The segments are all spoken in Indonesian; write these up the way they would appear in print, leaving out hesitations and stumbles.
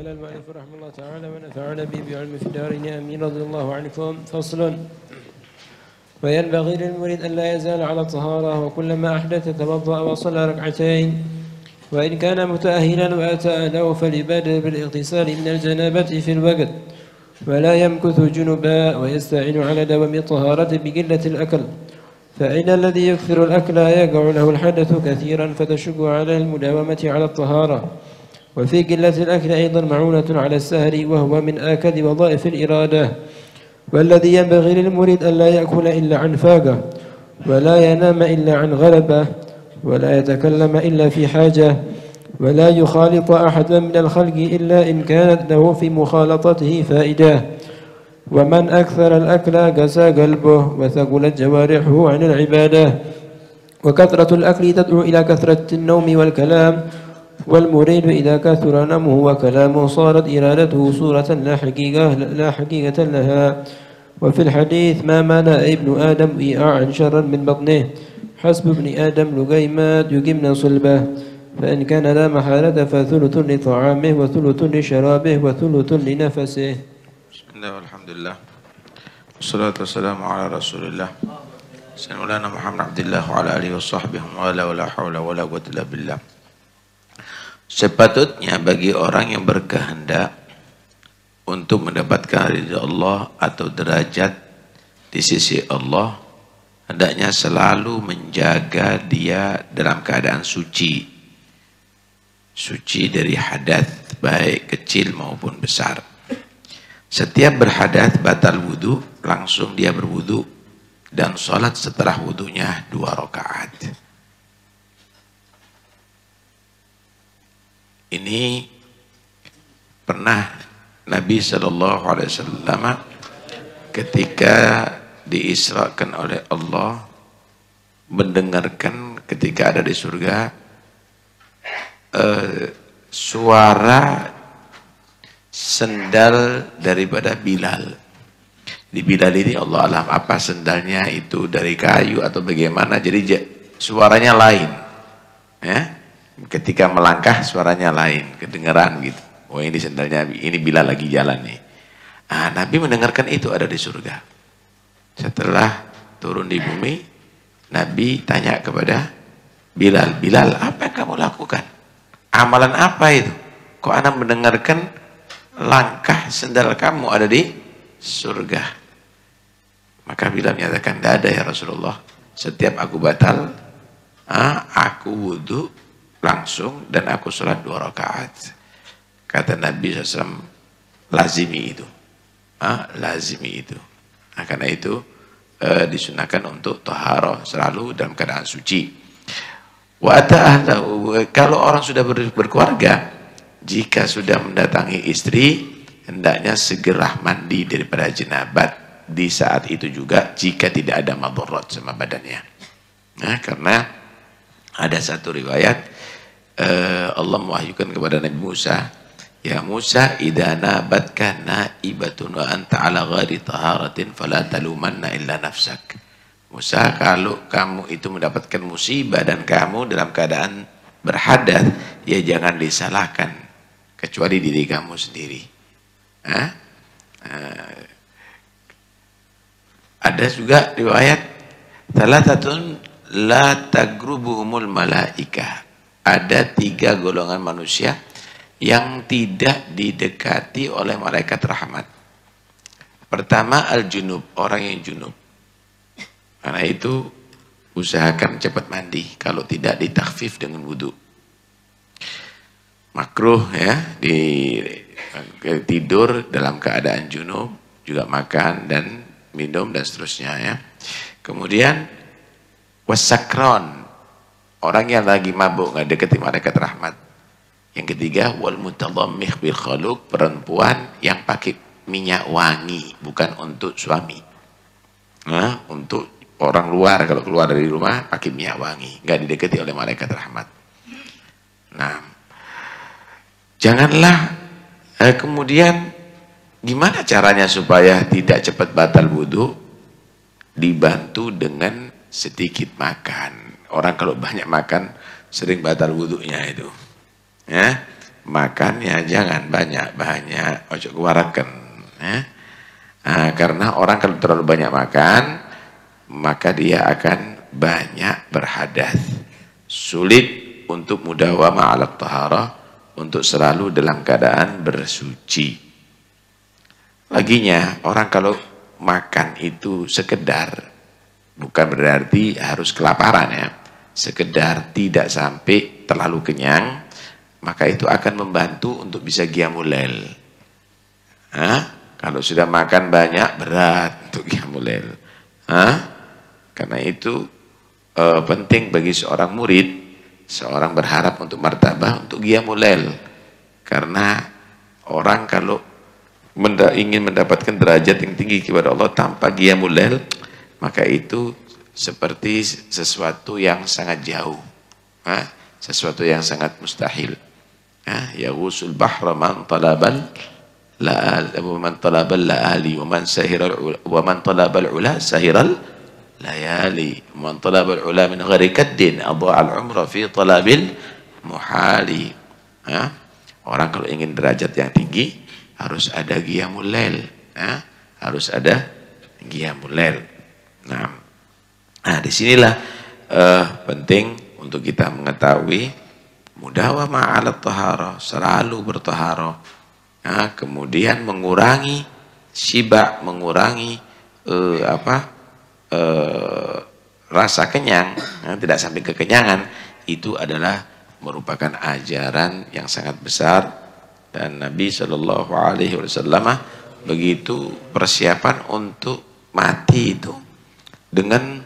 المؤلف رحمه الله تعالى ونفعنا به بعلم في دارين آمين رضي الله عنكم. فصل. وينبغي للمريد أن لا يزال على الطهارة وكلما أحدث توضأ وصلى ركعتين، وإن كان متأهلا وأتى أهله فليبادر بالاغتسال من الجنابة في الوقت، ولا يمكث جنبا، ويستعين على دوام الطهارة بقلة الأكل، فإن الذي يكثر الأكل يقع له الحدث كثيرا فتشق على المداومة على الطهارة. وفي قلة الأكل أيضا معونة على السهر، وهو من آكد وظائف الإرادة. والذي ينبغي للمريد أن لا يأكل إلا عن فاقة، ولا ينام إلا عن غلبة، ولا يتكلم إلا في حاجة، ولا يخالط أحدا من الخلق إلا إن كانت له في مخالطته فائدة. ومن أكثر الأكل قسى قلبه وثقلت جوارحه عن العبادة. وكثرة الأكل تدعو إلى كثرة النوم والكلام، والمريد إذا كثر نومه وكلامه صارت إرادته صورة لا حقيقة لها. وفي الحديث ما منع ابن آدم وعاء شرا من بطنه، حسب ابن آدم لقيمات يقمن صلبه، فإن كان لا محالة فثلث لطعامه وثلث لشرابه وثلث لنفسه. بسم الله والحمد لله والصلاة والسلام على رسول الله سيدنا محمد عبد الله وعلى آله وصحبه ولا حول ولا قوة إلا بالله. Sepatutnya bagi orang yang berkehendak untuk mendapatkan ridha Allah atau derajat di sisi Allah, hendaknya selalu menjaga dia dalam keadaan suci. Suci dari hadas, baik kecil maupun besar. Setiap berhadas batal wudu, langsung dia berwudu dan sholat setelah wudunya 2 rakaat. Ini pernah Nabi SAW ketika diisrakan oleh Allah mendengarkan ketika ada di surga suara sendal daripada Bilal. Di Bilal ini Allah alam apa sendalnya itu dari kayu atau bagaimana, jadi suaranya lain ya. Ketika melangkah suaranya lain, kedengaran gitu. Oh ini sendalnya, ini Bilal lagi jalan nih. Nabi mendengarkan itu ada di surga. Setelah turun di bumi, Nabi tanya kepada Bilal, Bilal apa yang kamu lakukan? Amalan apa itu? Kok anak mendengarkan langkah sendal kamu ada di surga? Maka Bilal menyatakan, tidak ada ya Rasulullah. Setiap aku batal, aku wudhu langsung dan aku sholat 2 rakaat. Kata Nabi SAW, lazimi itu. Lazimi itu. Karena itu disunahkan untuk taharah, selalu dalam keadaan suci. Kalau orang sudah berkeluarga, jika sudah mendatangi istri, hendaknya segera mandi daripada jenabat di saat itu juga jika tidak ada madharat sama badannya. Karena ada satu riwayat Allah mewahyukan kepada Nabi Musa, ya Musa, idza nabatka naibatun wa anta ala ghairi taharatin fala talumanna illa nafsak. Musa, kalau kamu itu mendapatkan musibah dan kamu dalam keadaan berhadas, ya jangan disalahkan kecuali diri kamu sendiri. Ada juga riwayat thalathatun la tagrubuhumul malaikah. Ada 3 golongan manusia yang tidak didekati oleh malaikat rahmat. Pertama al-junub, orang yang junub. Karena itu usahakan cepat mandi, kalau tidak ditakhfif dengan wudu. Makruh ya, tidur dalam keadaan junub, juga makan dan minum dan seterusnya ya. Kemudian wasakron, orang yang lagi mabuk nggak dekati malaikat rahmat. Yang ketiga wal mutadhammih bil khaluq, perempuan yang pakai minyak wangi, bukan untuk suami. Untuk orang luar, kalau keluar dari rumah pakai minyak wangi, nggak didekati oleh malaikat rahmat. Nah, janganlah kemudian gimana caranya supaya tidak cepat batal wudu? Dibantu dengan sedikit makan. Orang kalau banyak makan sering batal wudunya itu. Ya, makannya jangan banyak-banyak, ojo keluarkan. Karena orang kalau terlalu banyak makan, maka dia akan banyak berhadas. Sulit untuk mudawamah ala taharah, untuk selalu dalam keadaan bersuci. Laginya, orang kalau makan itu sekedar, bukan berarti harus kelaparan ya, sekedar tidak sampai terlalu kenyang, maka itu akan membantu untuk bisa qiyamul lail. Kalau sudah makan banyak, berat untuk qiyamul lail. Karena itu penting bagi seorang murid, seorang berharap untuk martabah, untuk qiyamul lail. Karena orang kalau ingin mendapatkan derajat yang tinggi kepada Allah tanpa qiyamul lail, maka itu seperti sesuatu yang sangat jauh, sesuatu yang sangat mustahil. Yaghusul bahra man talabal laali wa man talabal ula sahiral layali wa man talabal ula min ghairi kaddin adha'al umra fi talabil muhali. Orang kalau ingin derajat yang tinggi harus ada qiyamul lail, harus ada qiyamul lail. Nah, disinilah penting untuk kita mengetahui mudawamah ala taharah, selalu bertaharah. Kemudian mengurangi syiba, mengurangi rasa kenyang, tidak sampai kekenyangan. Itu adalah merupakan ajaran yang sangat besar, dan Nabi Shallallahu Alaihi Wasallam begitu persiapan untuk mati itu dengan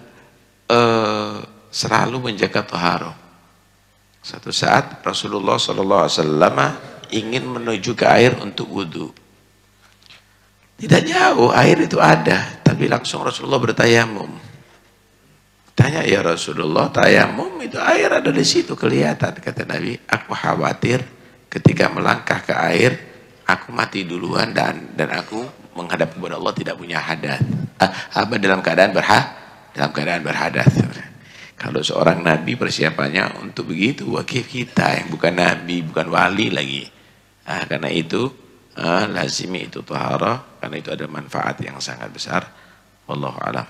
selalu menjaga taharah. Satu saat Rasulullah SAW ingin menuju ke air untuk wudhu. Tidak jauh air itu ada, tapi langsung Rasulullah bertayamum. Tanya, ya Rasulullah, tayamum itu air ada di situ kelihatan. Kata Nabi, aku khawatir ketika melangkah ke air, aku mati duluan dan aku menghadap kepada Allah tidak punya hadas. Dalam keadaan berhadas. Kalau seorang nabi persiapannya untuk begitu, wakil kita yang bukan nabi, bukan wali lagi. Karena itu lazimi itu taharah, karena itu ada manfaat yang sangat besar. Wallahu a'lam.